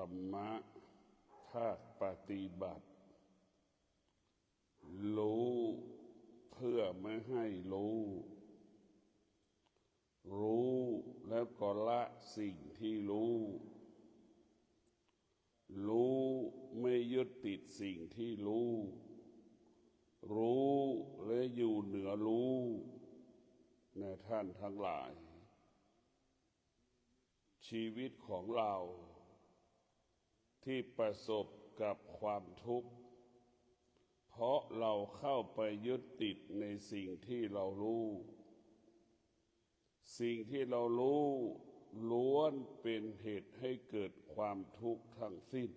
รมะภาคปฏิบัติรู้เพื่อไม่ให้รู้แล้วก็ละสิ่งที่รู้ไม่ยึดติดสิ่งที่รู้และอยู่เหนือรู้นะท่านทั้งหลายชีวิตของเราที่ประสบกับความทุกข์เพราะเราเข้าไปยึดติดในสิ่งที่เรารู้สิ่งที่เรารู้ล้วนเป็นเหตุให้เกิดความทุกข์ทั้งสิ้น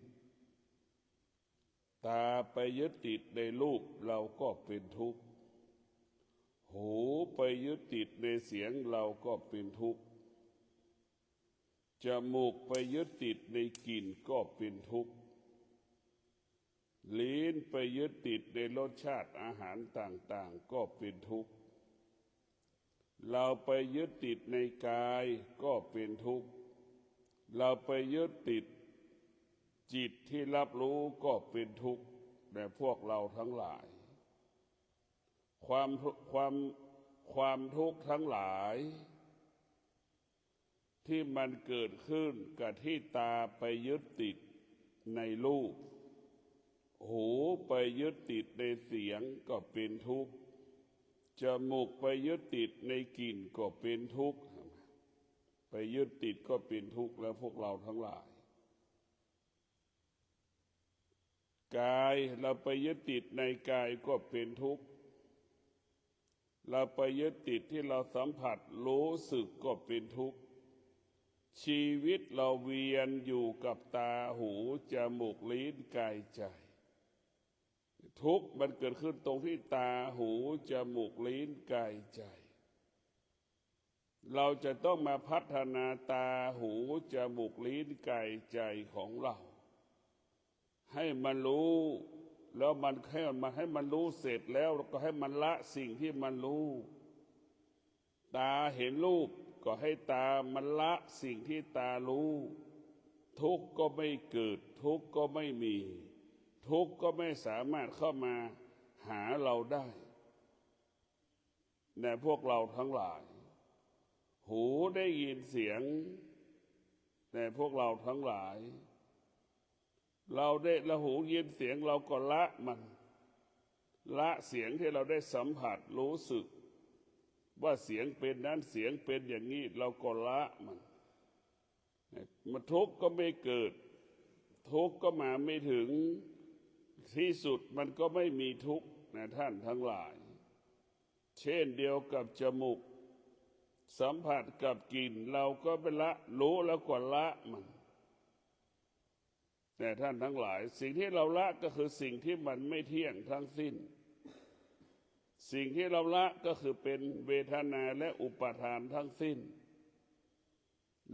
ตาไปยึดติดในรูปเราก็เป็นทุกข์หูไปยึดติดในเสียงเราก็เป็นทุกข์จมูกไปยึดติดในกลิ่นก็เป็นทุกข์ลิ้นไปยึดติดในรสชาติอาหารต่างๆก็เป็นทุกข์เราไปยึดติดในกายก็เป็นทุกข์เราไปยึดติดจิตที่รับรู้ก็เป็นทุกข์แต่พวกเราทั้งหลายความทุกข์ทั้งหลายที่มันเกิดขึ้นกับที่ตาไปยึดติดในรูปหูไปยึดติดในเสียงก็เป็นทุกข์จมูกไปยึดติดในกลิ่นก็เป็นทุกข์ไปยึดติดก็เป็นทุกข์แล้วพวกเราทั้งหลายกายเราไปยึดติดในกายก็เป็นทุกข์เราไปยึดติดที่เราสัมผัสรู้สึกก็เป็นทุกข์ชีวิตเราเวียนอยู่กับตาหูจมูกลิ้นกายใจทุกข์มันเกิดขึ้นตรงที่ตาหูจมูกลิ้นกายใจเราจะต้องมาพัฒนาตาหูจมูกลิ้นกายใจของเราให้มันรู้แล้วมันให้มันรู้เสร็จแล้วก็ให้มันละสิ่งที่มันรู้ตาเห็นรูปก็ให้ตามันละสิ่งที่ตารู้ทุกข์ก็ไม่เกิดทุกข์ก็ไม่มีทุกข์ก็ไม่สามารถเข้ามาหาเราได้แต่พวกเราทั้งหลายหูได้ยินเสียงแต่พวกเราทั้งหลายเราหูยินเสียงเราก็ละมันละเสียงที่เราได้สัมผัสรู้สึกว่าเสียงเป็นนั้นเสียงเป็นอย่างนี้เราก็ละมันทุกข์ก็ไม่เกิดทุกข์ก็มาไม่ถึงที่สุดมันก็ไม่มีทุกข์นะท่านทั้งหลายเช่นเดียวกับจมูกสัมผัสกับกลิ่นเราก็ไปละรู้แล้วก็ละมันแต่ท่านทั้งหลายสิ่งที่เราละก็คือสิ่งที่มันไม่เที่ยงทั้งสิ้นสิ่งที่เราละก็คือเป็นเวทนาและอุปาทานทั้งสิ้น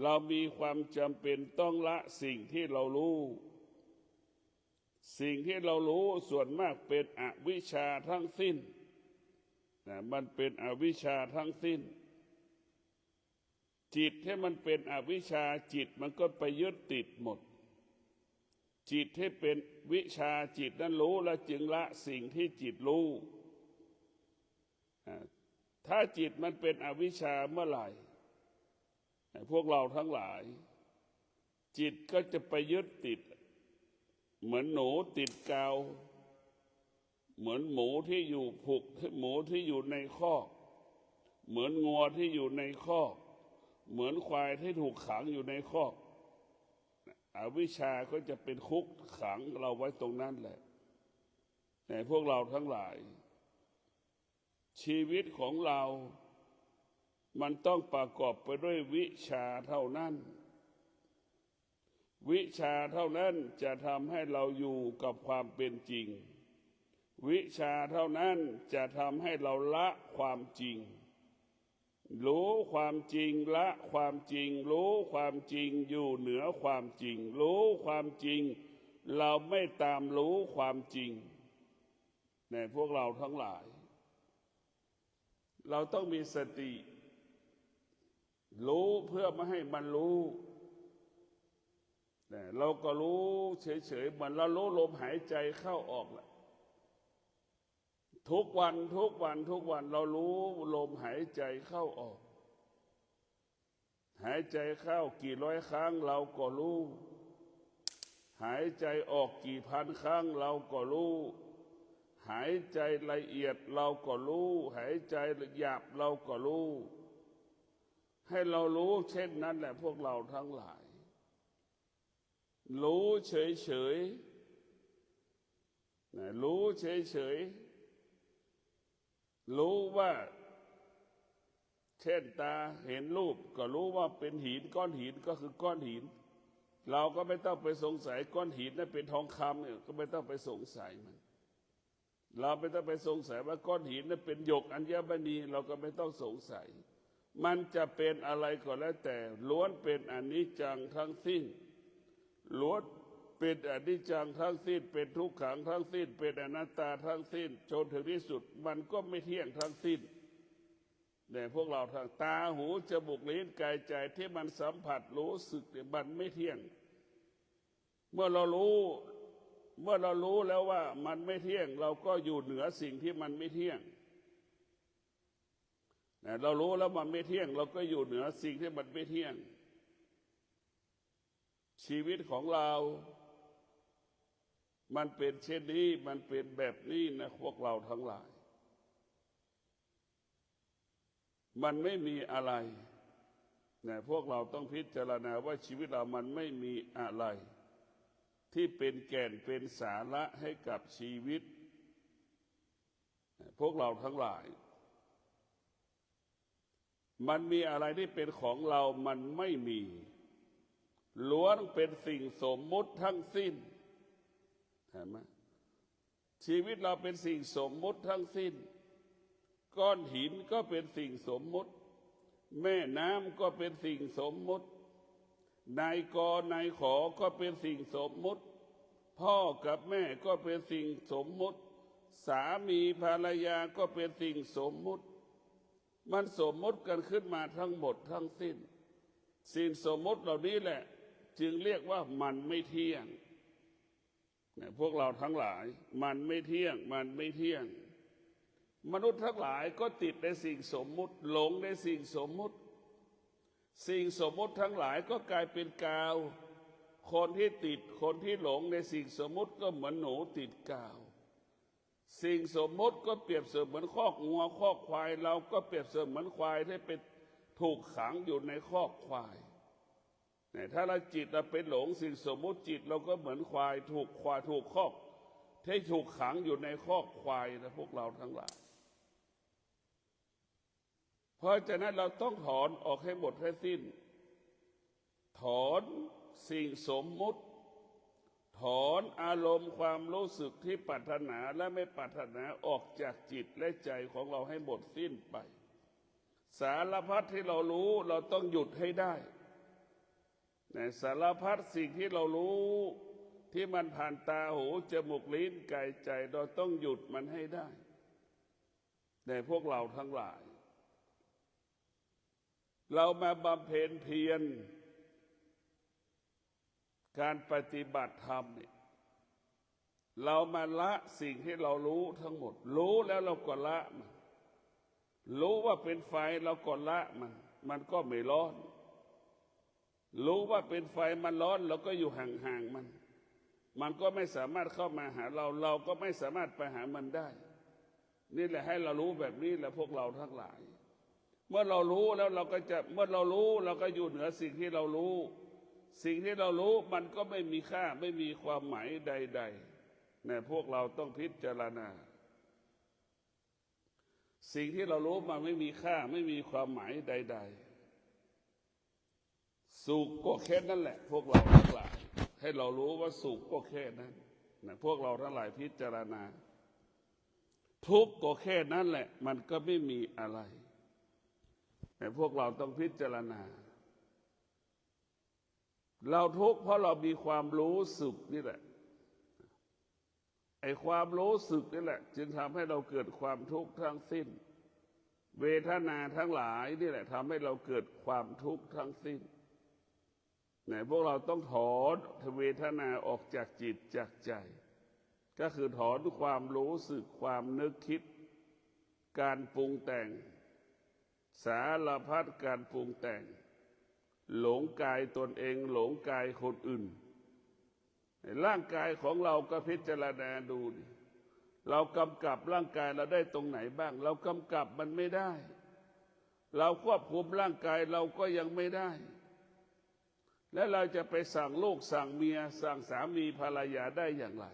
เรามีความจำเป็นต้องละสิ่งที่เรารู้สิ่งที่เรารู้ส่วนมากเป็นอวิชชาทั้งสิ้นมันเป็นอวิชชาทั้งสิ้นจิตที่มันเป็นอวิชชาจิตมันก็ไปยึดติดหมดจิตที่เป็นวิชาจิตนั้นรู้แล้วจึงละสิ่งที่จิตรู้ถ้าจิตมันเป็นอวิชชาเมื่อไหร่พวกเราทั้งหลายจิตก็จะไปยึดติดเหมือนหนูติดกาวเหมือนหมูที่อยู่ผูกหมูที่อยู่ในคอกเหมือนงัวที่อยู่ในคอกเหมือนควายที่ถูกขังอยู่ในคอกอวิชชาก็จะเป็นคุกขังเราไว้ตรงนั้นแหละแต่พวกเราทั้งหลายชีวิตของเรามันต้องประกอบไปด้วยวิชาเท่านั้นวิชาเท่านั้นจะทำให้เราอยู่กับความเป็นจริงวิชาเท่านั้นจะทำให้เราละความจริงรู้ความจริงละความจริงรู้ความจริงอยู่เหนือความจริงรู้ความจริงเราไม่ตามรู้ความจริงในพวกเราทั้งหลายเราต้องมีสติรู้เพื่อไม่ให้มันรู้ เราก็รู้เฉยๆเหมือนเรารู้ลมหายใจเข้าออกแหละทุกวันเรารู้ลมหายใจเข้าออกหายใจเข้ากี่ร้อยครั้งเราก็รู้หายใจออกกี่พันครั้งเราก็รู้หายใจละเอียดเราก็รู้หายใจหยาบเราก็รู้ให้เรารู้เช่นนั้นแหละพวกเราทั้งหลายรู้เฉยๆรู้เฉยๆรู้ว่าเช่นตาเห็นรูปก็รู้ว่าเป็นหินก้อนหินก็คือก้อนหินเราก็ไม่ต้องไปสงสัยก้อนหินนั้นเป็นทองคำเนี่ยก็ไม่ต้องไปสงสัยมันเราไม่ต้องไปสงสัยว่าก้อนหินนั้นเป็นหยกอัญมณีเราก็ไม่ต้องสงสัยมันจะเป็นอะไรก็แล้วแต่ล้วนเป็นอนิจจังทั้งสิ้นล้วนเป็นอนิจจังทั้งสิ้นเป็นทุกขังทั้งสิ้นเป็นอนัตตาทั้งสิ้นจนถึงที่สุดมันก็ไม่เที่ยงทั้งสิ้นแต่พวกเราทางตาหูจมูกลิ้นกายใจที่มันสัมผัสรู้สึกเนี่ยมันไม่เที่ยงเมื่อเรารู้แล้วว่ามันไม่เที่ยงเราก็อยู่เหนือสิ่งที่มันไม่เที่ยงเรารู้แล้วมันไม่เที่ยงเราก็อยู่เหนือสิ่งที่มันไม่เที่ยงชีวิตของเรามันเป็นเช่นนี้มันเป็นแบบนี้นะพวกเราทั้งหลายมันไม่มีอะไรนะพวกเราต้องพิจารณาว่าชีวิตเรามันไม่มีอะไรที่เป็นแก่นเป็นสาระให้กับชีวิตพวกเราทั้งหลายมันมีอะไรที่เป็นของเรามันไม่มีล้วนเป็นสิ่งสมมุติทั้งสิ้นเห็นไหมชีวิตเราเป็นสิ่งสมมุติทั้งสิ้นก้อนหินก็เป็นสิ่งสมมุติแม่น้ำก็เป็นสิ่งสมมุตินายกนายขอก็เป็นสิ่งสมมุติพ่อกับแม่ก็เป็นสิ่งสมมุติสามีภรรยาก็เป็นสิ่งสมมุติมันสมมุติกันขึ้นมาทั้งหมดทั้งสิ้นสิ่งสมมุติเหล่านี้แหละจึงเรียกว่ามันไม่เที่ยงพวกเราทั้งหลายมันไม่เที่ยงมันไม่เที่ยงมนุษย์ทั้งหลายก็ติดในสิ่งสมมุติหลงในสิ่งสมมุติสิ่งสมมุติทั้งหลายก็กลายเป็นกาวคนที่ติดคนที่หลงในสิ่งสมมุติก็เหมือนหนูติดกาวสิ่งสมมุติก็เปรียบเสมือนคอกงัวคอกควายเราก็เปรียบเสมือนควายที่เป็นถูกขังอยู่ในคอกควายถ้าเราจิตเราเป็นหลงสิ่งสมมุติจิตเราก็เหมือนควายถูกคอกที่ถูกขังอยู่ในคอกควายนะพวกเราทั้งหลายเพราะฉะนั้นเราต้องถอนออกให้หมดให้สิ้นถอนสิ่งสมมุติถอนอารมณ์ความรู้สึกที่ปรารถนาและไม่ปรารถนาออกจากจิตและใจของเราให้หมดสิ้นไปสารพัดที่เรารู้เราต้องหยุดให้ได้ในสารพัดสิ่งที่เรารู้ที่มันผ่านตาหูจมูกลิ้นกายใจเราต้องหยุดมันให้ได้ในพวกเราทั้งหลายเรามาบำเพ็ญเพียรการปฏิบัติธรรมเนี่ยเรามาละสิ่งที่เรารู้ทั้งหมดรู้แล้วเราก็ละมันรู้ว่าเป็นไฟเราก็ละมันก็ไม่ร้อนรู้ว่าเป็นไฟมันร้อนเราก็อยู่ห่างๆมันก็ไม่สามารถเข้ามาหาเราก็ไม่สามารถไปหามันได้นี่แหละให้เรารู้แบบนี้แหละพวกเราทั้งหลายเมื่อเรารู้แล้วเราก็จะเมื่อเรารู้เราก็อยู่เหนือสิ่งที่เรารู้สิ่งที่เรารู้มันก็ไม่มีค่าไม่มีความหมายใดๆเนี่ยพวกเราต้องพิจารณาสิ่งที่เรารู้มันไม่มีค่าไม่มีความหมายใดๆสุขก็แค่นั้นแหละพวกเราทั้งหลายให้เรารู้ว่าสุขก็แค่นั้นนะพวกเราทั้งหลายพิจารณาทุกข์ก็แค่นั้นแหละมันก็ไม่มีอะไรแต่พวกเราต้องพิจารณาเราทุกข์เพราะเรามีความรู้สึกนี่แหละไอ้ความรู้สึกนี่แหละจึงทำให้เราเกิดความทุกข์ทั้งสิ้นเวทนาทั้งหลายนี่แหละทำให้เราเกิดความทุกข์ทั้งสิ้น เนี่ยพวกเราต้องถอนเวทนาออกจากจิตจากใจก็คือถอนความรู้สึกความนึกคิดการปรุงแต่งสารพัดการปรุงแต่งหลงกายตนเองหลงกายคนอื่นร่างกายของเราก็พิจารณาดูดิเรากำกับร่างกายเราได้ตรงไหนบ้างเรากำกับมันไม่ได้เราควบคุมร่างกายเราก็ยังไม่ได้และเราจะไปสั่งลูกสั่งเมียสั่งสามีภรรยาได้อย่างไร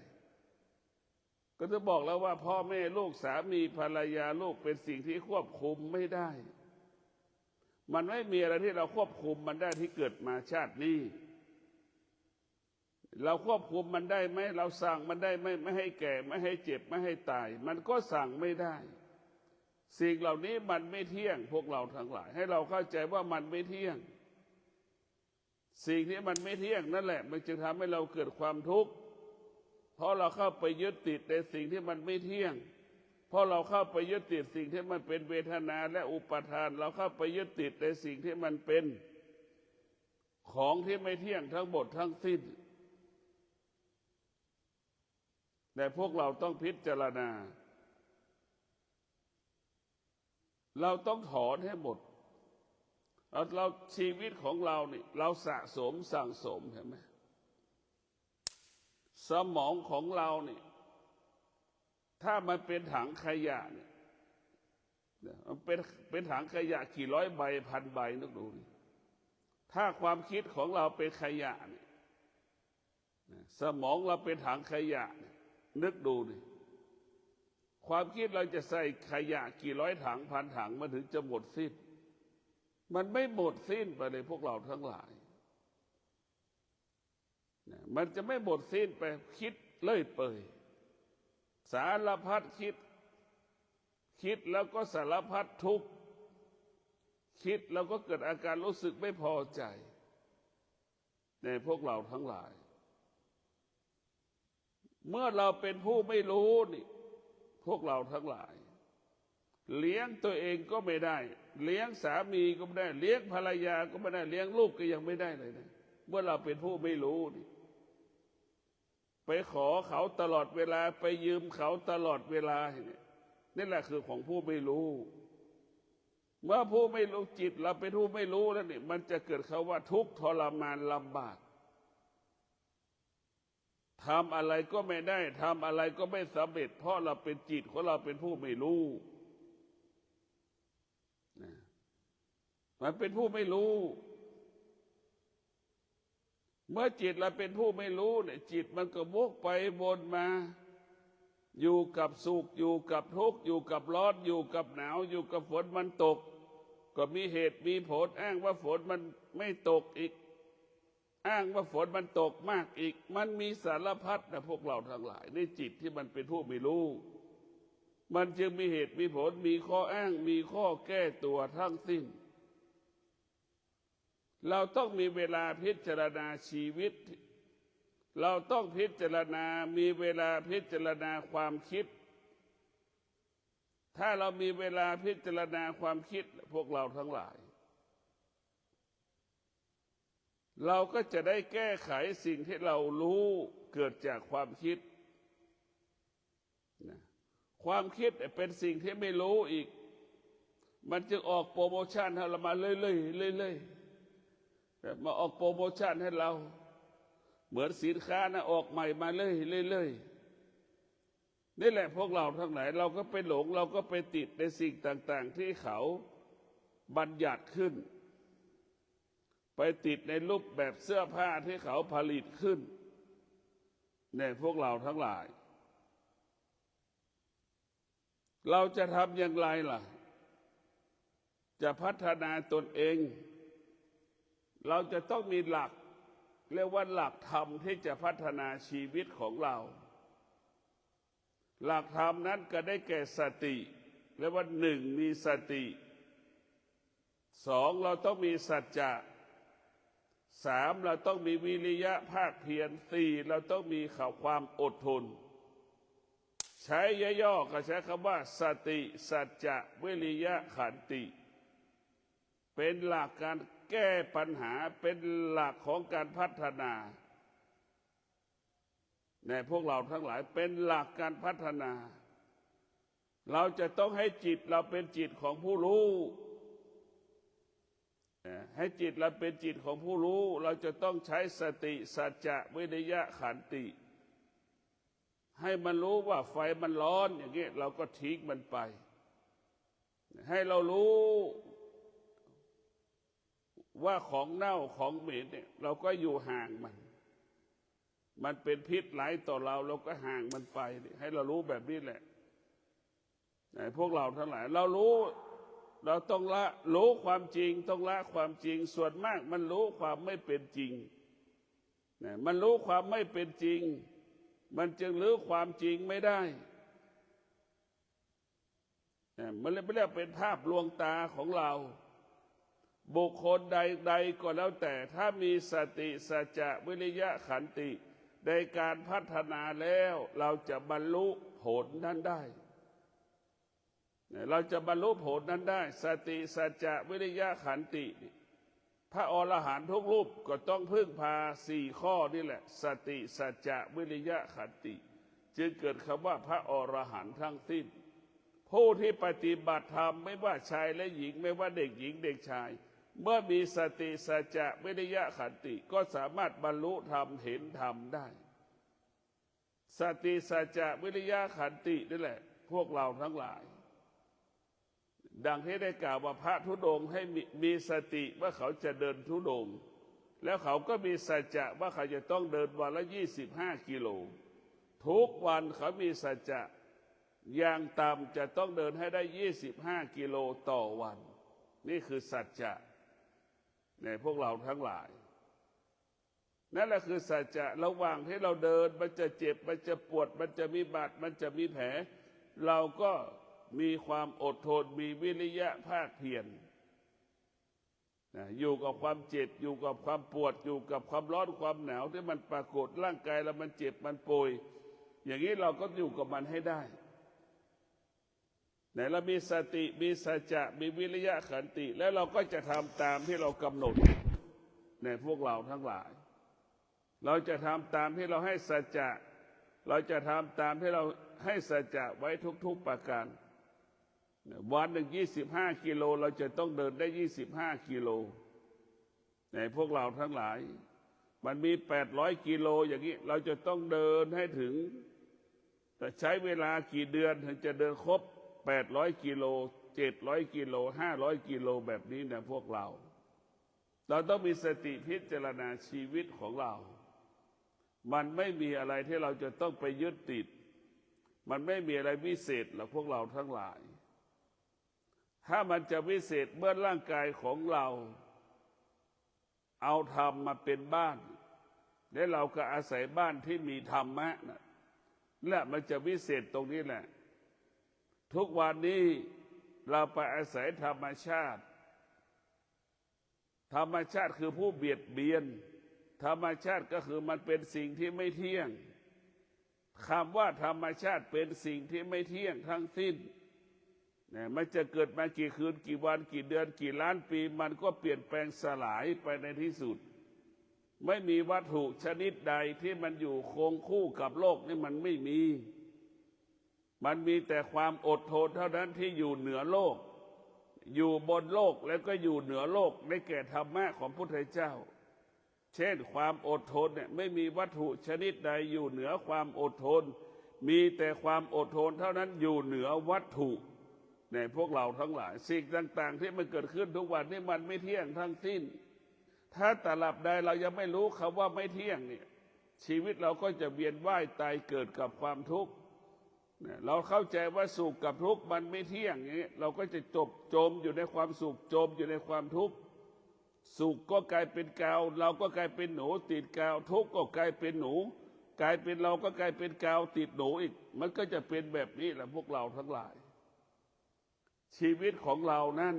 ก็จะบอกแล้วว่าพ่อแม่ลูกสามีภรรยาลูกเป็นสิ่งที่ควบคุมไม่ได้มันไม่มีอะไรที่เราควบคุมมันได้ที่เกิดมาชาตินี้เราควบคุมมันได้ไหมเราสั่งมันได้ไหมไม่ให้แก่ไม่ให้เจ็บไม่ให้ตายมันก็สั่งไม่ได้สิ่งเหล่านี้มันไม่เที่ยงพวกเราทั้งหลายให้เราเข้าใจว่ามันไม่เที่ยงสิ่งที่มันไม่เที่ยงนั่นแหละมันจึงทำให้เราเกิดความทุกข์เพราะเราเข้าไปยึดติดในสิ่งที่มันไม่เที่ยงเพราะเราเข้าไปยึดติดสิ่งที่มันเป็นเวทนาและอุปาทานเราเข้าไปยึดติดในสิ่งที่มันเป็นของที่ไม่เที่ยงทั้งหมดทั้งสิ้นแต่พวกเราต้องพิจารณาเราต้องถอนให้หมดเราชีวิตของเรานี่เราสะสมสั่งสมเห็นไหมสมองของเรานี่ถ้ามันเป็นถังขยะเนี่ยมันเป็นถังขยะกี่ร้อยใบพันใบนึกดูนี่ถ้าความคิดของเราเป็นขยะเนี่ยสมองเราเป็นถังขยะนึกดูนี่ความคิดเราจะใส่ขยะกี่ร้อยถังพันถังมันถึงจะหมดสิ้นมันไม่หมดสิ้นไปเลยพวกเราทั้งหลายมันจะไม่หมดสิ้นไปคิดเลื่อยเปื่อยสารพัดคิดแล้วก็สารพัดทุกข์คิดแล้วก็เกิดอาการรู้สึกไม่พอใจในพวกเราทั้งหลายเมื่อเราเป็นผู้ไม่รู้นี่พวกเราทั้งหลายเลี้ยงตัวเองก็ไม่ได้เลี้ยงสามีก็ไม่ได้เลี้ยงภรรยาก็ไม่ได้เลี้ยงลูกก็ยังไม่ได้เลยนะเมื่อเราเป็นผู้ไม่รู้นี่ไปขอเขาตลอดเวลาไปยืมเขาตลอดเวลาเนี่ยนี่แหละคือของผู้ไม่รู้เมื่อผู้ไม่รู้จิตเราเป็นผู้ไม่รู้แล้วนี่มันจะเกิดคำว่าทุกข์ทรมานลำบากทำอะไรก็ไม่ได้ทำอะไรก็ไม่สำเร็จเพราะเราเป็นจิตของเราเป็นผู้ไม่รู้มันเป็นผู้ไม่รู้เมื่อจิตเราเป็นผู้ไม่รู้เนี่ยจิตมันก็วกไปวนมาอยู่กับสุขอยู่กับทุกข์อยู่กับร้อนอยู่กับหนาวอยู่กับฝนมันตกก็มีเหตุมีผลอ้างว่าฝนมันไม่ตกอีกอ้างว่าฝนมันตกมากอีกมันมีสารพัดนะพวกเราทั้งหลายในจิตที่มันเป็นผู้ไม่รู้มันจึงมีเหตุมีผลมีข้ออ้างมีข้อแก้ตัวทั้งสิ้นเราต้องมีเวลาพิจารณาชีวิตเราต้องพิจารณามีเวลาพิจารณาความคิดถ้าเรามีเวลาพิจารณาความคิดพวกเราทั้งหลายเราก็จะได้แก้ไขสิ่งที่เรารู้เกิดจากความคิดความคิดเป็นสิ่งที่ไม่รู้อีกมันจึงออกโปรโมชั่นให้เรามาเรื่อยๆมาออกโปรโมชั่นให้เราเหมือนสินค้านะออกใหม่มาเรื่อยๆนี่แหละพวกเราทั้งหลายเราก็ไปหลงเราก็ไปติดในสิ่งต่างๆที่เขาบัญญัติขึ้นไปติดในรูปแบบเสื้อผ้าที่เขาผลิตขึ้นเนี่ยพวกเราทั้งหลายเราจะทำอย่างไรล่ะจะพัฒนาตนเองเราจะต้องมีหลักเรียกว่าหลักธรรมที่จะพัฒนาชีวิตของเราหลักธรรมนั้นก็ได้แก่สติเรียกว่าหนึ่งมีสติสองเราต้องมีสัจจะสามเราต้องมีวิริยะภาคเพียรสี่เราต้องมีความอดทนใช้ย่อๆก็ใช้คำว่าสติสัจจะวิริยะขันติเป็นหลักการ แก้ปัญหาเป็นหลักของการพัฒนาในพวกเราทั้งหลายเป็นหลักการพัฒนาเราจะต้องให้จิตเราเป็นจิตของผู้รู้ให้จิตเราเป็นจิตของผู้รู้เราจะต้องใช้สติสัจจะวิริยะขันติให้มันรู้ว่าไฟมันร้อนอย่างนี้เราก็ทิ้งมันไปให้เรารู้ว่าของเน่าของเหม็นเนี่ยเราก็อยู่ห่างมันเป็นพิษหลายต่อเราเราก็ห่างมันไปให้เรารู้แบบนี้แหละพวกเราทั้งหลายเรารู้เราต้องรู้ความจริงต้องละความจริงส่วนมากมันรู้ความไม่เป็นจริงมันรู้ความไม่เป็นจริงมันจึงรู้ความจริงไม่ได้มันเลยไม่เรียกเป็นภาพลวงตาของเราบุคคลใดๆก็แล้วแต่ถ้ามีสติสัจจะวิริยะขันติในการพัฒนาแล้วเราจะบรรลุผลนั้นได้เราจะบรรลุผลนั้นได้สติสัจจะวิริยะขันติพระอรหันต์ทุกรูปก็ต้องพึ่งพา4 ข้อนี่แหละสติสัจจะวิริยะขันติจึงเกิดคำว่าพระอรหันต์ทั้งสิ้นผู้ที่ปฏิบัติธรรมไม่ว่าชายและหญิงไม่ว่าเด็กหญิงเด็กชายเมื่อมีสติสัจจะวิริยะขันติก็สามารถบรรลุธรรมเห็นธรรมได้สติสัจจะวิริยะขันตินี่แหละพวกเราทั้งหลายดังที่ได้กล่าวว่าพระธุดงค์ให้มีสติว่าเขาจะเดินธุดงค์แล้วเขาก็มีสัจจะว่าเขาจะต้องเดินวันละ25 กิโลทุกวันเขามีสัจจะอย่างต่ำจะต้องเดินให้ได้25 กิโลต่อวันนี่คือสัจจะในพวกเราทั้งหลายนั่นแหละคือสัจจะระหว่างที่เราเดินมันจะเจ็บมันจะปวดมันจะมีบาดมันจะมีแผลเราก็มีความอดทนมีวิริยะภาคเพียรอยู่กับความเจ็บอยู่กับความปวดอยู่กับความร้อนความหนาวที่มันปรากฏร่างกายเรามันเจ็บมันป่วยอย่างนี้เราก็อยู่กับมันให้ได้เรามีสติมีสัจจะมีวิริยะขันติแล้วเราก็จะทำตามที่เรากำหนดในพวกเราทั้งหลายเราจะทำตามที่เราให้สัจจะเราจะทำตามที่เราให้สัจจะไว้ทุกๆประการวันหนึ่ง25 กิโลเราจะต้องเดินได้25 กิโลในพวกเราทั้งหลายมันมี800 กิโลอย่างนี้เราจะต้องเดินให้ถึงแต่ใช้เวลากี่เดือนถึงจะเดินครบ800 กิโล700 กิโล500 กิโลแบบนี้นะพวกเราต้องมีสติพิจารณาชีวิตของเรามันไม่มีอะไรที่เราจะต้องไปยึดติดมันไม่มีอะไรวิเศษหรอกพวกเราทั้งหลายถ้ามันจะวิเศษเมื่อร่างกายของเราเอาธรรมมาเป็นบ้านและเราก็อาศัยบ้านที่มีธรรมะนะและมันจะวิเศษตรงนี้แหละทุกวันนี้เราไปอาศัยธรรมชาติธรรมชาติคือผู้เบียดเบียนธรรมชาติก็คือมันเป็นสิ่งที่ไม่เที่ยงคำว่าธรรมชาติเป็นสิ่งที่ไม่เที่ยงทั้งสิ้นมันจะเกิดมากี่คืนกี่วันกี่เดือนกี่ล้านปีมันก็เปลี่ยนแปลงสลายไปในที่สุดไม่มีวัตถุชนิดใดที่มันอยู่คงคู่กับโลกนี่มันไม่มีมันมีแต่ความอดทนเท่านั้นที่อยู่เหนือโลกอยู่บนโลกแล้วก็อยู่เหนือโลกในแก่ธรรมะของพระพุทธเจ้าเช่นความอดทนเนี่ยไม่มีวัตถุชนิดใดอยู่เหนือความอดทนมีแต่ความอดทนเท่านั้นอยู่เหนือวัตถุในพวกเราทั้งหลายสิ่งต่างๆที่มันเกิดขึ้นทุกวันนี้มันไม่เที่ยงทั้งสิ้นถ้าตราบใดเรายังไม่รู้คำว่าไม่เที่ยงเนี่ยชีวิตเราก็จะเวียนว่ายตายเกิดกับความทุกข์เราเข้าใจว่าสุขกับทุกข์มันไม่เที่ยงอย่างนี้เราก็จะจมอยู่ในความสุขจมอยู่ในความทุกข์สุขก็กลายเป็นกาวเราก็กลายเป็นหนูติดกาวทุกข์ก็กลายเป็นหนูกลายเป็นเราก็กลายเป็นกาวติดหนูอีกมันก็จะเป็นแบบนี้แหละพวกเราทั้งหลายชีวิตของเรานั้น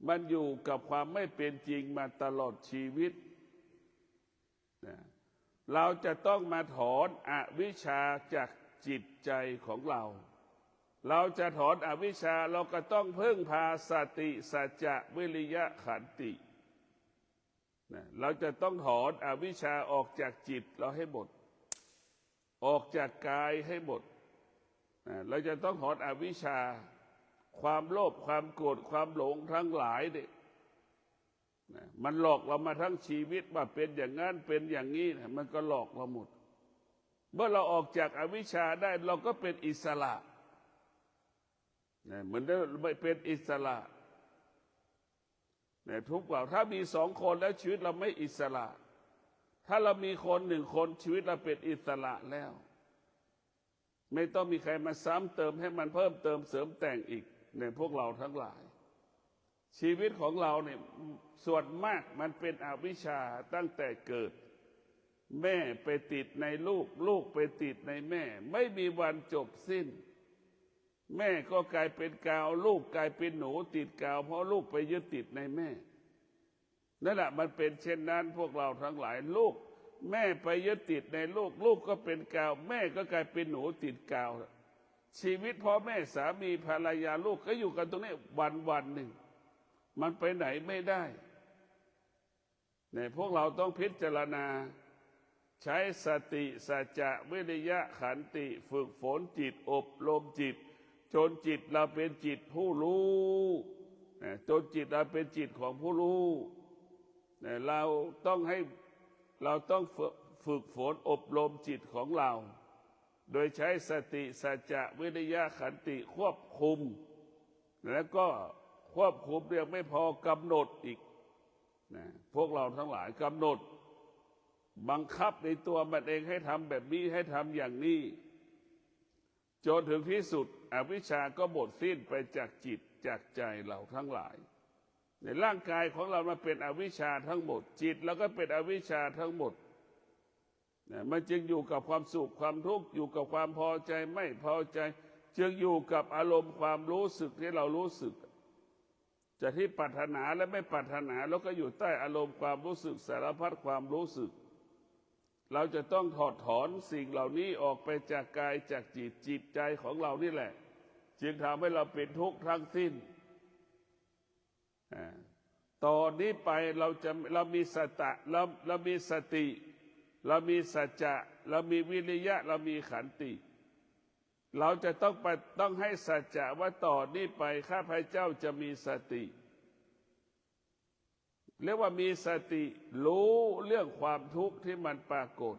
มันอยู่กับความไม่เป็นจริงมาตลอดชีวิตเราจะต้องมาถอนอวิชชาจากจิตใจของเรา เราจะถอนอวิชชาเราก็ต้องพึ่งพาสติสัจจะวิริยะขันตินะเราจะต้องถอนอวิชชาออกจากจิตเราให้หมดออกจากกายให้หมดนะเราจะต้องถอนอวิชชาความโลภความโกรธความหลงทั้งหลายเนี่ยนะมันหลอกเรามาทั้งชีวิตว่าเป็นอย่างนั้นเป็นอย่างนี้นะมันก็หลอกเราหมดเมื่อเราออกจากอวิชชาได้เราก็เป็นอิสระเหมือนได้ไม่เป็นอิสระทุกเราถ้ามี2 คนแล้วชีวิตเราไม่อิสระถ้าเรามีคน1 คนชีวิตเราเป็นอิสระแล้วไม่ต้องมีใครมาซ้ำเติมให้มันเพิ่มเติมเสริมแต่งอีกในพวกเราทั้งหลายชีวิตของเราเนี่ยส่วนมากมันเป็นอวิชชาตั้งแต่เกิดแม่ไปติดในลูกลูกไปติดในแม่ไม่มีวันจบสิ้นแม่ก็กลายเป็นกาวลูกกลายเป็นหนูติดกาวเพราะลูกไปยึดติดในแม่นั่นแหละมันเป็นเช่นนั้นพวกเราทั้งหลายลูกแม่ไปยึดติดในลูกลูกก็เป็นกาวแม่ก็กลายเป็นหนูติดกาวชีวิตพ่อแม่สามีภรรยาลูกก็อยู่กันตรงนี้วันหนึ่งมันไปไหนไม่ได้เนี่ยพวกเราต้องพิจารณาใช้สติสัจจะวิริยะขันติฝึกฝนจิตอบรมจิตจนจิตเราเป็นจิตผู้รู้จนจิตเราเป็นจิตของผู้รู้เราต้องฝึกฝนอบรมจิตของเราโดยใช้สติสัจจะวิริยะขันติควบคุมแล้วก็ควบคุมเรียกไม่พอกำหนดอีกพวกเราทั้งหลายกำหนดบังคับในตัวมันเองให้ทำแบบนี้ให้ทำอย่างนี้จนถึงที่สุดอวิชชาก็หมดสิ้นไปจากจิตจากใจเราทั้งหลายในร่างกายของเรามันเป็นอวิชชาทั้งหมดจิตเราก็เป็นอวิชชาทั้งหมดมันจึงอยู่กับความสุขความทุกข์อยู่กับความพอใจไม่พอใจจึงอยู่กับอารมณ์ความรู้สึกที่เรารู้สึกจะที่ปรารถนาและไม่ปรารถนาแล้วก็อยู่ใต้อารมณ์ความรู้สึกสารพัดความรู้สึกเราจะต้องถอดถอนสิ่งเหล่านี้ออกไปจากกายจากจิตใจของเรานี่แหละจึงทำให้เราเป็นทุกข์ทั้งสิ้นตอนนี้ไปเรามีสติเรามีสติเรามีสัจจะเรามีวิริยะเรามีขันติเราจะต้องให้สัจจะว่าต่อนนี้ไปข้าพเจ้าจะมีสติเรียกว่ามีสติรู้เรื่องความทุกข์ที่มันปรากฏ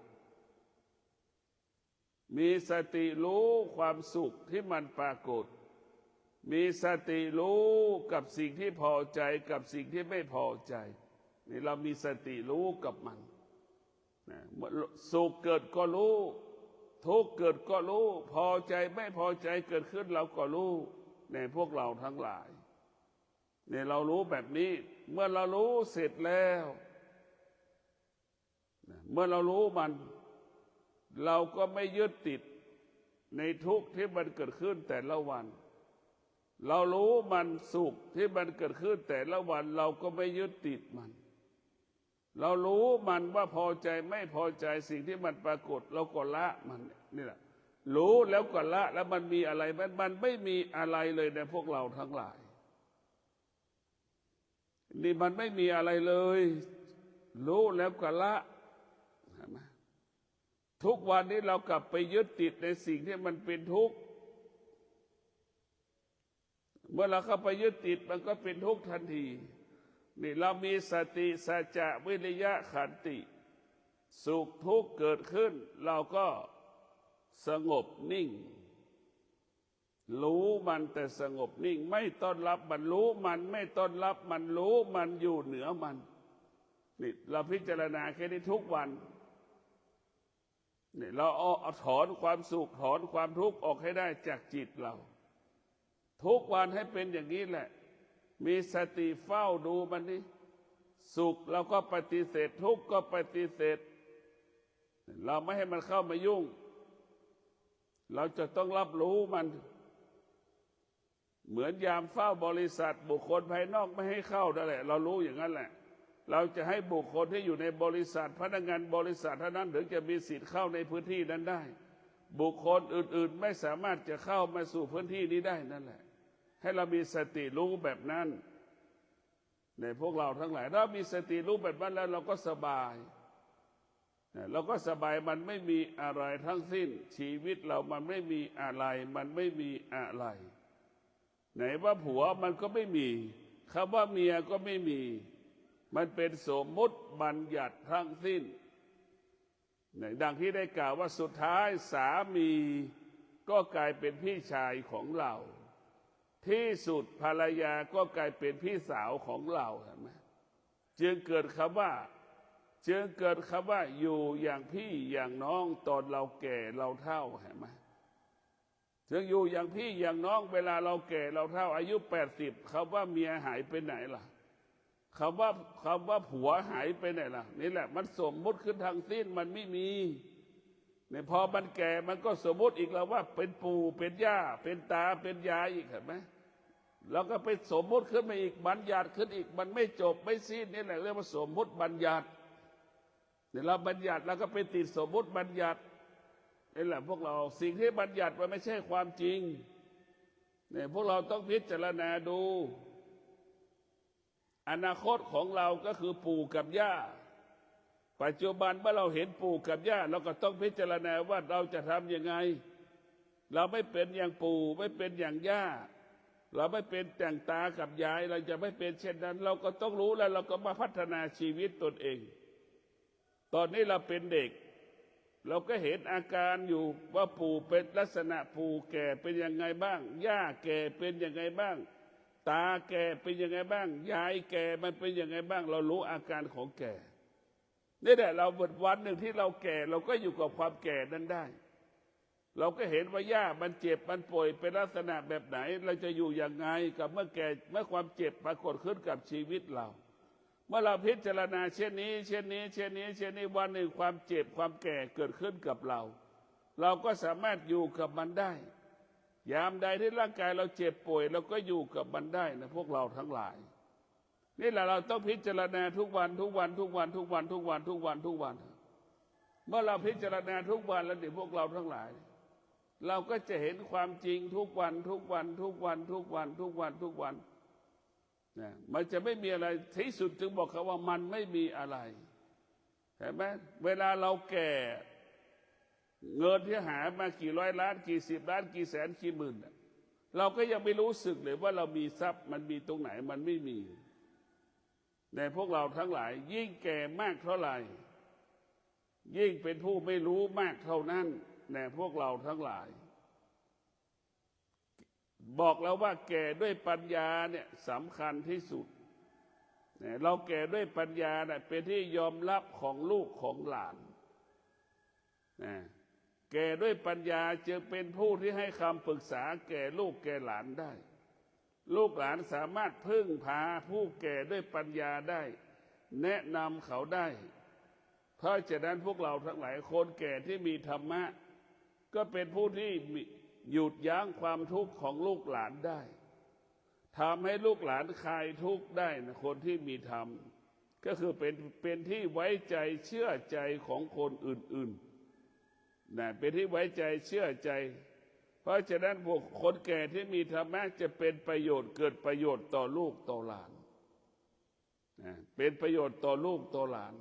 มีสติรู้ความสุขที่มันปรากฏมีสติรู้กับสิ่งที่พอใจกับสิ่งที่ไม่พอใจนี่เรามีสติรู้กับมันสุขเกิดก็รู้ทุกข์เกิดก็รู้พอใจไม่พอใจเกิดขึ้นเราก็รู้ในพวกเราทั้งหลายเนี่ยเรารู้แบบนี้เมื่อเรารู้เสร็จแล้วเมื่อเรารู้มันเราก็ไม่ยึดติดในทุกข์ที่มันเกิดขึ้นแต่ละวันเรารู้มันสุขที่มันเกิดขึ้นแต่ละวันเราก็ไม่ยึดติดมันเรารู้มันว่าพอใจไม่พอใจสิ่งที่มันปรากฏเราก็ละมันนี่แหละรู้แล้วก็ละแล้วมันมีอะไรมันไม่มีอะไรเลยในพวกเราทั้งหลายนี่มันไม่มีอะไรเลยรู้แล้วก็ละทุกวันนี้เรากลับไปยึดติดในสิ่งที่มันเป็นทุกข์เมื่อเราเข้าไปยึดติดมันก็เป็นทุกข์ทันทีนี่เรามีสติสัจจะวิริยะขันติสุขทุกข์เกิดขึ้นเราก็สงบนิ่งรู้มันแต่สงบนิ่งไม่ต้อนรับมันรู้มันไม่ต้อนรับมันรู้มันอยู่เหนือมันนี่เราพิจารณาแค่นี้ทุกวันนี่เราเอาถอนความสุขถอนความทุกข์ออกให้ได้จากจิตเราทุกวันให้เป็นอย่างนี้แหละมีสติเฝ้าดูมันนี่สุขเราก็ปฏิเสธทุกข์ก็ปฏิเสธเราไม่ให้มันเข้ามายุ่งเราจะต้องรับรู้มันเหมือนยามเฝ้าบริษัทบุคคลภายนอกไม่ให้เข้านั่นแหละเรารู้อย่างนั้นแหละเราจะให้บุคคลที่อยู่ในบริษัทพนักงานบริษัทเท่านั้นถึงจะมีสิทธิ์เข้าในพื้นที่นั้นได้ บุคคลอื่นๆไม่สามารถจะเข้ามาสู่พื้นที่นี้ได้นั่นแหละให้เรามีสติรู้แบบนั้นในพวกเราทั้งหลายถ้ามีสติรู้แบบนั้นแล้วเราก็สบายเราก็สบายมันไม่มีอะไรทั้งสิ้นชีวิตเรามันไม่มีอะไรมันไม่มีอะไรไหนว่าผัวมันก็ไม่มีคำว่าเมียก็ไม่มีมันเป็นสมมุติบัญญัติทั้งสิ้นดังที่ได้กล่าวว่าสุดท้ายสามีก็กลายเป็นพี่ชายของเราที่สุดภรรยาก็กลายเป็นพี่สาวของเราเห็นไหมจึงเกิดคำว่าอยู่อย่างพี่อย่างน้องตอนเราแก่เราเฒ่าเห็นไหมจึงอยู่อย่างพี่อย่างน้องเวลาเราแก่เราเฒ่าอายุ80คำว่าเมียหายไปไหนล่ะคำว่าผัวหายไปไหนล่ะนี่แหละมันสมมุติขึ้นทางสิ้นมันไม่มีเนี่ยพอมันแก่มันก็สมมุติอีกแล้วว่าเป็นปู่เป็นย่าเป็นตาเป็นยายอีกเห็นไหมแล้วก็ไปสมมุติขึ้นมาอีกบัญญัติขึ้นอีกมันไม่จบไม่สิ้นนี่แหละเรียกว่าสมมุติบัญญัติเนี่ยเราบัญญัติแล้วก็ไปติดสมมุติบัญญัตินี่แหละพวกเราสิ่งที่บัญญัติมันไม่ใช่ความจริงเนี่ยพวกเราต้องพิจารณาดูอนาคตของเราก็คือปู่กับย่าปัจจุบันเมื่อเราเห็นปู่กับย่าเราก็ต้องพิจารณาว่าเราจะทำยังไงเราไม่เป็นอย่างปู่ไม่เป็นอย่างย่าเราไม่เป็นแต่งตากับยายเราจะไม่เป็นเช่นนั้นเราก็ต้องรู้แล้วเราก็มาพัฒนาชีวิตตนเองตอนนี้เราเป็นเด็กเราก็เห็นอาการอยู่ว่าปู่เป็นลักษณะปู่แก่เป็นยังไงบ้างย่าแก่เป็นยังไงบ้างตาแก่เป็นยังไงบ้างยายแก่มันเป็นยังไงบ้างเรารู้อาการของแก่นี่แหละเราวันหนึ่งที่เราแก่เราก็อยู่กับความแก่นั้นได้เราก็เห็นว่าย่ามันเจ็บมันป่วยเป็นลักษณะแบบไหนเราจะอยู่อย่างไงกับเมื่อแก่เมื่อความเจ็บปรากฏขึ้นกับชีวิตเราเมื่อเราพิจารณาเช่นนี้วันหนึ่งความเจ็บความแก่เกิดขึ้นกับเราเราก็สามารถอยู่กับมันได้ยามใดที่ร่างกายเราเจ็บป่วยเราก็อยู่กับมันได้นะพวกเราทั้งหลายนี่แหละเราต้องพิจารณาทุกวันเมื่อเราพิจารณาทุกวันแล้วเดี๋ยวพวกเราทั้งหลายเราก็จะเห็นความจริงทุกวันนะมันจะไม่มีอะไรที่สุดจึงบอกเขาว่ามันไม่มีอะไรเห็นไหมเวลาเราแก่เงินที่หามากี่ร้อยล้านกี่สิบล้านกี่แสนกี่หมื่นเราก็ยังไม่รู้สึกเลยว่าเรามีทรัพย์มันมีตรงไหนมันไม่มีในพวกเราทั้งหลายยิ่งแก่มากเท่าไหร่ยิ่งเป็นผู้ไม่รู้มากเท่านั้นในพวกเราทั้งหลายบอกแล้วว่าแก่ด้วยปัญญาเนี่ยสำคัญที่สุดเราแก่ด้วยปัญญาเนี่ยเป็นที่ยอมรับของลูกของหลานแก่ด้วยปัญญาจึงเป็นผู้ที่ให้คำปรึกษาแก่ลูกแก่หลานได้ลูกหลานสามารถพึ่งพาผู้แก่ด้วยปัญญาได้แนะนำเขาได้เพราะฉะนั้นพวกเราทั้งหลายคนแก่ที่มีธรรมะก็เป็นผู้ที่หยุดยั้งความทุกข์ของลูกหลานได้ทำให้ลูกหลานคลายทุกข์ได้นะคนที่มีธรรมก็คือเป็นที่ไว้ใจเชื่อใจของคนอื่นๆนะเป็นที่ไว้ใจเชื่อใจเพราะฉะนั้นพวกคนแก่ที่มีธรรมะจะเป็นประโยชน์เกิดประโยชน์ต่อลูกต่อหลานนะเป็นประโยชน์ต่อลูกต่อหลาน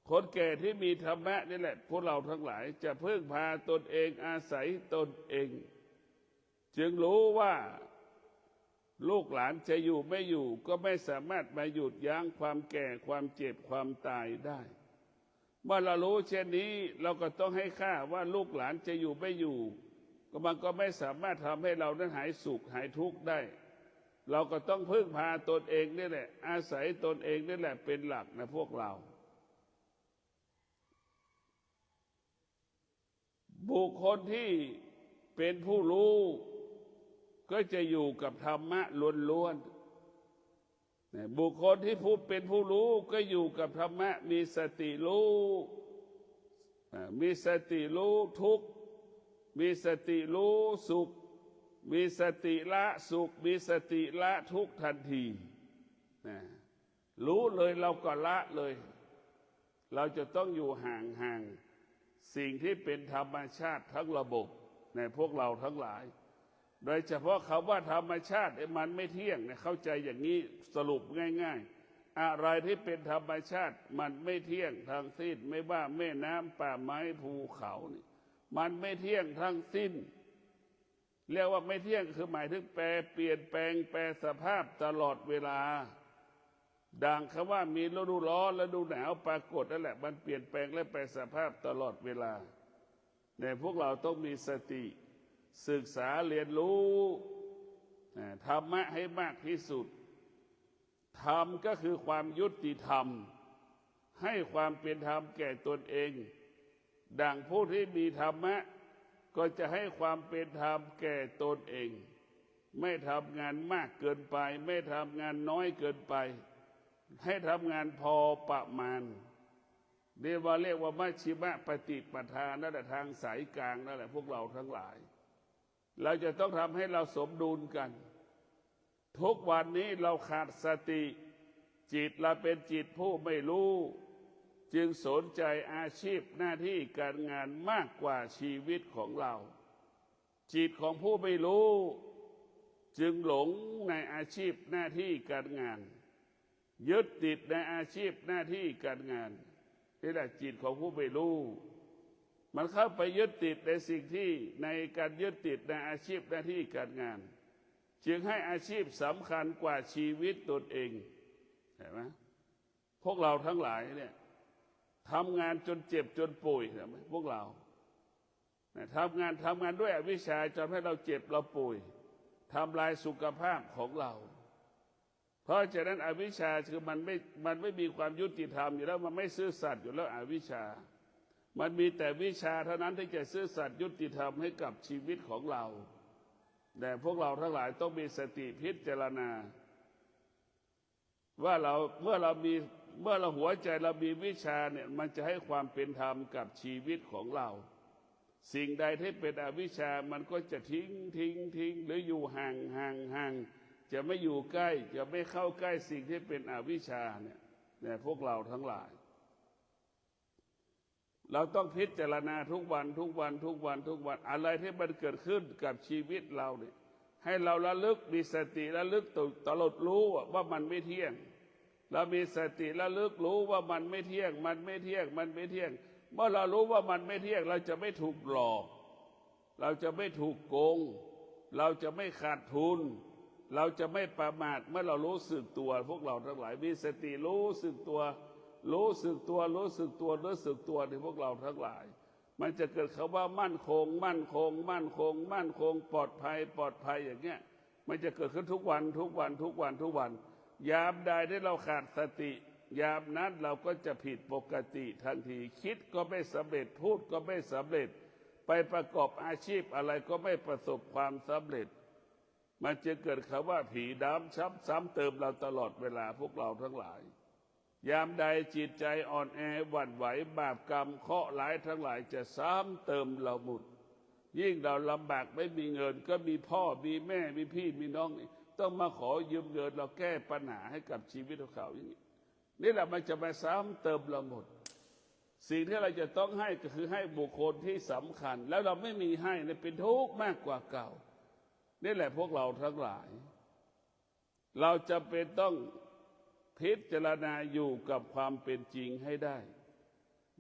คนแก่ที่มีธรรมะนี่แหละพวกเราทั้งหลายจะพึ่งพาตนเองอาศัยตนเองจึงรู้ว่าลูกหลานจะอยู่ไม่อยู่ก็ไม่สามารถมาหยุดยั้งความแก่ความเจ็บความตายได้เมื่อเรารู้เช่นนี้เราก็ต้องให้ค่าว่าลูกหลานจะอยู่ไม่อยู่ก็มันก็ไม่สามารถทำให้เรานั้นหายสุขหายทุกข์ได้เราก็ต้องพึ่งพาตนเองนี่แหละอาศัยตนเองนี่แหละเป็นหลักนะพวกเราบุคคลที่เป็นผู้รู้ก็จะอยู่กับธรรมะล้วนๆบุคคลที่เป็นผู้รู้ก็อยู่กับธรรมะมีสติรู้ทุกข์มีสติรู้สุขมีสติละสุขมีสติละทุกข์ทันทีรู้เลยเราก็ละเลยเราจะต้องอยู่ห่าง สิ่งที่เป็นธรรมชาติทั้งระบบในพวกเราทั้งหลาย โดยเฉพาะคำว่าธรรมชาติมันไม่เที่ยงเนี่ยเข้าใจอย่างนี้สรุปง่ายๆอะไรที่เป็นธรรมชาติมันไม่เที่ยงทั้งสิ้นไม่ว่าแม่น้ำป่าไม้ภูเขานี่มันไม่เที่ยงทั้งสิ้นเรียกว่าไม่เที่ยงคือหมายถึงแปรเปลี่ยนแปลงแปรสภาพตลอดเวลาดังคำว่ามีฤดูร้อนฤดูหนาวปรากฏนั่นแหละมันเปลี่ยนแปลงและแปรสภาพตลอดเวลาในพวกเราต้องมีสติศึกษาเรียนรู้ธรรมะให้มากที่สุดธรรมก็คือความยุติธรรมให้ความเป็นธรรมแก่ตนเองดังผู้ที่มีธรรมะก็จะให้ความเป็นธรรมแก่ตนเองไม่ทำงานมากเกินไปไม่ทำงานน้อยเกินไปให้ทำงานพอประมาณเรียกว่ามัชฌิมปฏิปทานั่นแหละทางสายกลางนั่นแหละพวกเราทั้งหลายเราจะต้องทำให้เราสมดุลกันทุกวันนี้เราขาดสติจิตเราเป็นจิตผู้ไม่รู้จึงสนใจอาชีพหน้าที่การงานมากกว่าชีวิตของเราจิตของผู้ไม่รู้จึงหลงในอาชีพหน้าที่การงานยึดติดในอาชีพหน้าที่การงานนี่แหละจิตของผู้ไม่รู้มันเข้าไปยึดติดในสิ่งที่ในการยึดติดในอาชีพหน้าที่การงานจึงให้อาชีพสำคัญกว่าชีวิตตนเองเห็นไหมพวกเราทั้งหลายเนี่ยทำงานจนเจ็บจนป่วยเห็นไหมพวกเราทำงานด้วยอวิชชาจนให้เราเจ็บเราป่วยทำลายสุขภาพของเราเพราะฉะนั้นอวิชชาคือมันไม่มีความยุติธรรมอยู่แล้วมันไม่ซื่อสัตย์อยู่แล้วอวิชชามันมีแต่วิชาเท่านั้นที่จะซื่อสัตย์ยุติธรรมให้กับชีวิตของเราแต่พวกเราทั้งหลายต้องมีสติพิจารณาว่าเมื่อเราหัวใจเรามีวิชาเนี่ยมันจะให้ความเป็นธรรมกับชีวิตของเราสิ่งใดที่เป็นอวิชชามันก็จะทิ้งหรืออยู่ห่างจะไม่อยู่ใกล้จะไม่เข้าใกล้สิ่งที่เป็นอวิชชาเนี่ยพวกเราทั้งหลายเราต้องพิจารณาทุกวันอะไรที่มันเกิดขึ้นกับชีวิตเราเนี่ยให้เราระลึกมีสติระลึกตลอดรู้ว่ามันไม่เที่ยงเรามีสติระลึกรู้ว่ามันไม่เที่ยงเมื่อเรารู้ว่ามันไม่เที่ยงเราจะไม่ถูกหลอกเราจะไม่ถูกโกงเราจะไม่ขาดทุนเราจะไม่ประมาทเมื่อเรารู้สึกตัวพวกเราทั้งหลายมีสติรู้สึกตัวในพวกเราทั้งหลายมันจะเกิดคำว่ามั่นคงปลอดภัยอย่างเงี้ยมันจะเกิดขึ้นทุกวันยามใดที่เราขาดสติยามนั้นเราก็จะผิดปกติทันทีคิดก็ไม่สำเร็จพูดก็ไม่สำเร็จไปประกอบอาชีพอะไรก็ไม่ประสบความสำเร็จมันจะเกิดคำว่าผีดำซ้ำเติมเราตลอดเวลาพวกเราทั้งหลายยามใดจิตใจอ่อนแอหวั่นไหวบาปกรรมเคราะห์ร้ายทั้งหลายจะซ้ำเติมเราหมดยิ่งเราลำบากไม่มีเงินก็มีพ่อมีแม่มีพี่มีน้องต้องมาขอยืมเงินเราแก้ปัญหาให้กับชีวิตของเขาอย่างนี้นี่แหละมันจะมาซ้ำเติมเราหมดสิ่งที่เราจะต้องให้ก็คือให้บุคคลที่สำคัญแล้วเราไม่มีให้เป็นทุกข์มากกว่าเก่านี่แหละพวกเราทั้งหลายเราจะเป็นต้องพิจารณาอยู่กับความเป็นจริงให้ได้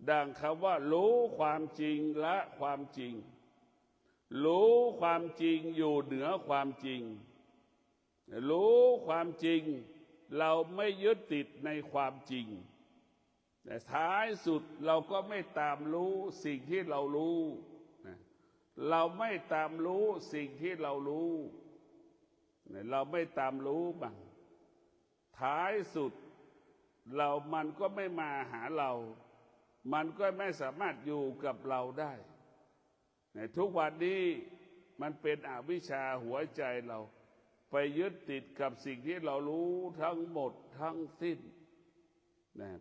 ดังคำว่ารู้ความจริงละความจริงรู้ความจริงอยู่เหนือความจริงรู้ความจริงเราไม่ยึดติดในความจริงแต่ท้ายสุดเราก็ไม่ตามรู้สิ่งที่เรารู้เราไม่ตามรู้สิ่งที่เรารู้เราไม่ตามรู้บ้างท้ายสุดมันก็ไม่มาหาเรามันก็ไม่สามารถอยู่กับเราได้ในทุกวันนี้มันเป็นอวิชชาหัวใจเราไปยึดติดกับสิ่งที่เรารู้ทั้งหมดทั้งสิ้น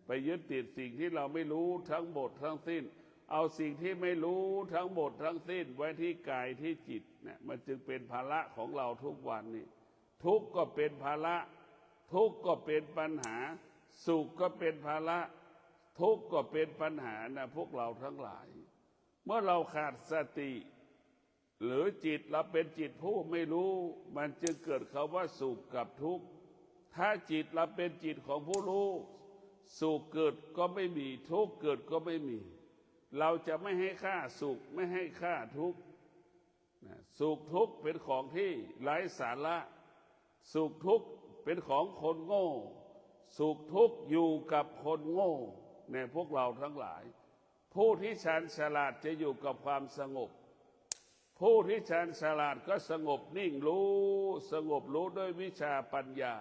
ไปยึดติดสิ่งที่เราไม่รู้ทั้งหมดทั้งสิ้นเอาสิ่งที่ไม่รู้ทั้งหมดทั้งสิ้นไว้ที่กายที่จิตมันจึงเป็นภาระของเราทุกวันนี้ทุกข์ก็เป็นภาระทุกข์ก็เป็นปัญหาสุขก็เป็นภาระทุกข์ก็เป็นปัญหาพวกเราทั้งหลาย เมื่อเราขาดสติ หรือจิตเราเป็นจิตผู้ไม่รู้ มันจึงเกิดคำว่าสุขกับทุกข์ถ้าจิตเราเป็นจิตของผู้รู้สุขเกิดก็ไม่มีทุกข์เกิดก็ไม่มี เราจะไม่ให้ค่าสุขไม่ให้ค่าทุกข์สุขทุกข์เป็นของที่ไร้สาระสุขทุกข์เป็นของคนโง่สุขทุกข์อยู่กับคนโง่ในพวกเราทั้งหลายผู้ที่ชาญฉลาดจะอยู่กับความสงบผู้ที่ชาญฉลาดก็สงบนิ่งรู้สงบรู้ด้วยวิชาปัญญา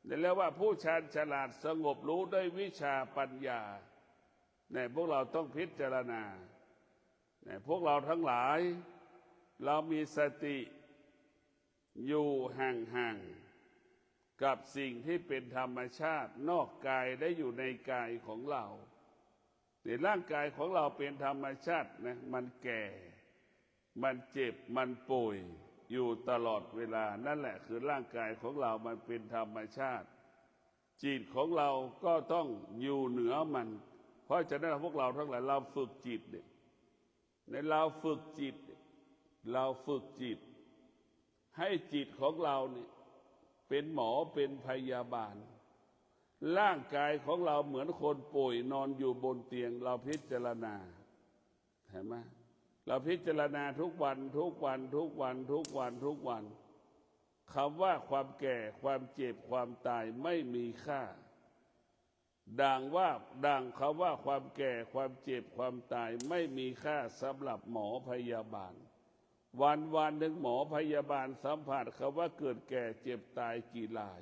นี่เรียกว่าผู้ชาญฉลาดสงบรู้ด้วยวิชาปัญญาเนี่ยพวกเราต้องพิจารณาเนี่ยพวกเราทั้งหลายเรามีสติอยู่ห่างๆกับสิ่งที่เป็นธรรมชาตินอกกายได้อยู่ในกายของเราในร่างกายของเราเป็นธรรมชาตินะมันแก่มันเจ็บมันป่วยอยู่ตลอดเวลานั่นแหละคือร่างกายของเรามันเป็นธรรมชาติจิตของเราก็ต้องอยู่เหนือมันเพราะฉะนั้นพวกเราทั้งหลายเราฝึกจิตเนี่ยในเราฝึกจิตเราฝึกจิตให้จิตของเราเนี่ยเป็นหมอเป็นพยาบาลร่างกายของเราเหมือนคนป่วยนอนอยู่บนเตียงเราพิจารณาเห็นไหมเราพิจารณาทุกวันทุกวันทุกวันทุกวันทุกวันคำว่าความแก่ความเจ็บความตายไม่มีค่าดังคำว่าความแก่ความเจ็บความตายไม่มีค่าสำหรับหมอพยาบาลวันหนึ่งหมอพยาบาลสัมผัสคำว่าเกิดแก่เจ็บตายกี่ราย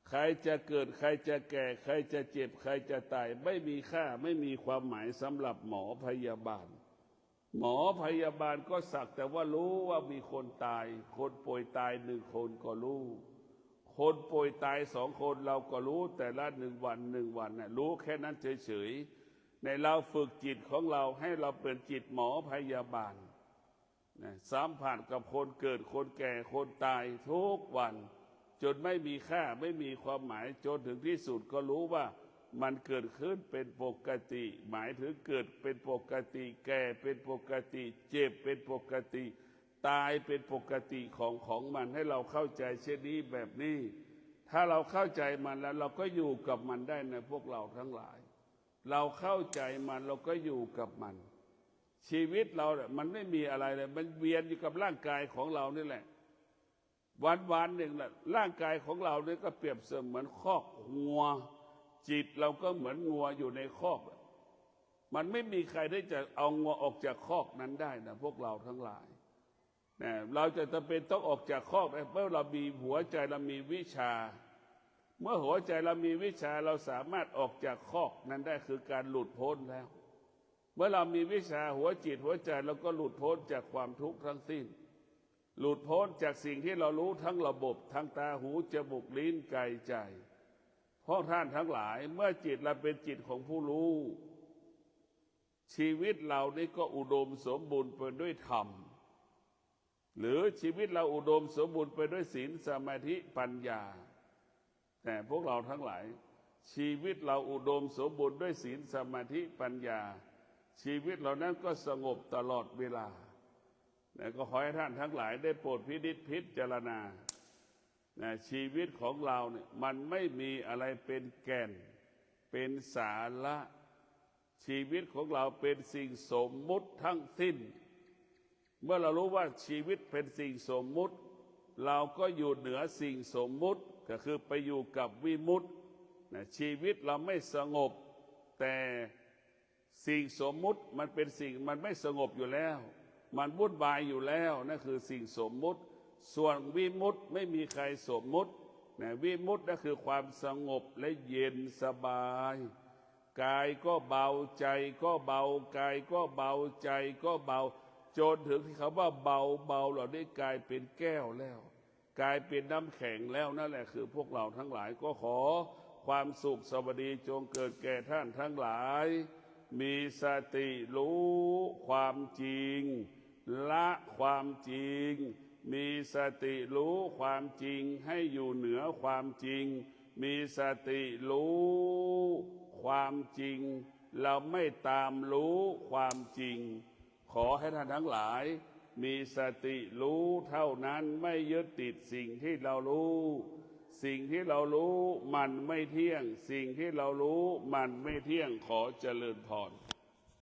ใครจะเกิดใครจะแก่ใครจะเจ็บใครจะตายไม่มีค่าไม่มีความหมายสำหรับหมอพยาบาลหมอพยาบาลก็สักแต่ว่ารู้ว่ามีคนตายคนป่วยตาย1 คนก็รู้คนป่วยตาย2 คนเราก็รู้แต่ละ1 วัน1 วันน่ะรู้แค่นั้นเฉยๆในเราฝึกจิตของเราให้เราเป็นจิตหมอพยาบาลสัมผัสกับคนเกิดคนแก่คนตายทุกวันจนไม่มีค่าไม่มีความหมายจนถึงที่สุดก็รู้ว่ามันเกิดขึ้นเป็นปกติหมายถึงเกิดเป็นปกติแก่เป็นปกติเจ็บเป็นปกติตายเป็นปกติของมันให้เราเข้าใจเช่นนี้แบบนี้ถ้าเราเข้าใจมันแล้วเราก็อยู่กับมันได้ในพวกเราทั้งหลายเราเข้าใจมันเราก็อยู่กับมันชีวิตเราเนี่ยมันไม่มีอะไรเลยมันเวียนอยู่กับร่างกายของเรานี่แหละวันหนึ่งแหละร่างกายของเราเนี่ยก็เปรียบเสมือนคอกงัวจิตเราก็เหมือนงัวอยู่ในคอกมันไม่มีใครที่จะเอางัวออกจากคอกนั้นได้นะพวกเราทั้งหลายเนี่ยเราจะจำเป็นต้องออกจากคอกเมื่อเรามีหัวใจเรามีวิชาเมื่อหัวใจเรามีวิชาเราสามารถออกจากคอกนั้นได้คือการหลุดพ้นแล้วเมื่อเรามีวิชาหัวจิตหัวใจเราก็หลุดพ้นจากความทุกข์ทั้งสิ้นหลุดพ้นจากสิ่งที่เรารู้ทั้งระบบทั้งตาหูจมูกลิ้นกายใจเพราะท่านทั้งหลายเมื่อจิตเราเป็นจิตของผู้รู้ชีวิตเรานี่ก็อุดมสมบูรณ์ไปด้วยธรรมหรือชีวิตเราอุดมสมบูรณ์ไปด้วยศีลสมาธิปัญญาแต่พวกเราทั้งหลายชีวิตเราอุดมสมบูรณ์ด้วยศีลสมาธิปัญญาชีวิตเรานั้นก็สงบตลอดเวลาแต่ก็ขอให้ท่านทั้งหลายได้โปรดพิจารณาชีวิตของเราเนี่ยมันไม่มีอะไรเป็นแก่นเป็นสาระชีวิตของเราเป็นสิ่งสมมุติทั้งสิ้นเมื่อเรารู้ว่าชีวิตเป็นสิ่งสมมุติเราก็อยู่เหนือสิ่งสมมุติก็คือไปอยู่กับวิมุตติชีวิตเราไม่สงบแต่สิ่งสมมุติมันเป็นสิ่งมันไม่สงบอยู่แล้วมันวุ่นวายอยู่แล้วนั่นคือสิ่งสมมุติส่วนวิมุตติไม่มีใครสมมุติวิมุตตินั่นคือความสงบและเย็นสบายกายก็เบาใจก็เบากายก็เบาใจก็เบาจนถึงที่เขาว่าเบาเหล่านี้กลายเป็นแก้วแล้วกลายเป็นน้ำแข็งแล้วนั่นแหละคือพวกเราทั้งหลายก็ขอความสุขสวัสดีจงเกิดแก่ท่านทั้งหลายมีสติรู้ความจริงละความจริงมีสติรู้ความจริงให้อยู่เหนือความจริงมีสติรู้ความจริงเราไม่ตามรู้ความจริง ขอให้ท่านทั้งหลาย มีสติรู้เท่านั้นไม่ยึดติดสิ่งที่เรารู้ สิ่งที่เรารู้มันไม่เที่ยง สิ่งที่เรารู้มันไม่เที่ยงขอเจริญพร